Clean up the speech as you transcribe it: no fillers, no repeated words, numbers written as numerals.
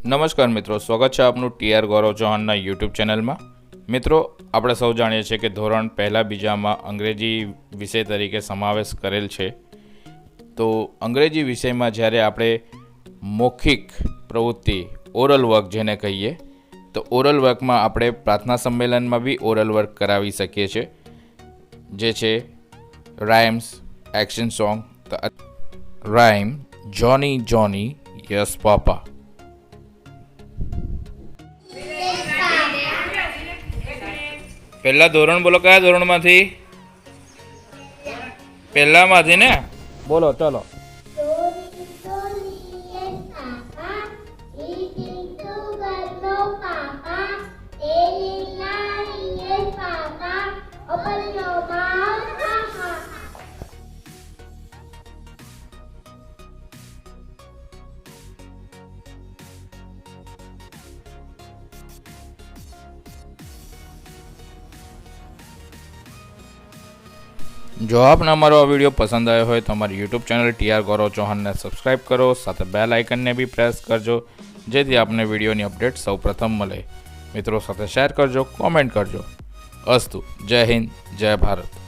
નમસ્કાર મિત્રો, સ્વાગત છે આપનું Tr.Gaurav ચૌહાણના યુટ્યુબ ચેનલમાં। મિત્રો, આપણે સૌ જાણીએ છીએ કે ધોરણ પહેલા બીજામાં અંગ્રેજી વિષય તરીકે સમાવેશ કરેલ છે। તો અંગ્રેજી વિષયમાં જ્યારે આપણે મૌખિક પ્રવૃત્તિ ઓરલ વર્ક જેને કહીએ, તો ઓરલ વર્કમાં આપણે પ્રાર્થના સંમેલનમાં બી ઓરલ વર્ક કરાવી શકીએ છીએ, જે છે રાઇમ્સ, એક્શન સોંગ। રાઇમ જોની જોની યસ પાપા। પહેલા ધોરણ બોલો, કયા ધોરણમાંથી? પહેલામાંથી ને બોલો, ચલો। જો આપને અમારો આ વિડીયો પસંદ આવ્યો હોય તો અમારી યુટ્યુબ ચેનલ Tr.Gaurav ચૌહાણને સબસ્ક્રાઈબ કરો, સાથે બેલ આઇકનને બી પ્રેસ કરજો, જેથી આપને વિડીયોની અપડેટ સૌપ્રથમ મળે। મિત્રો સાથે શેર કરજો, કોમેન્ટ કરજો। અસ્તુ, જય હિન્દ, જય ભારત।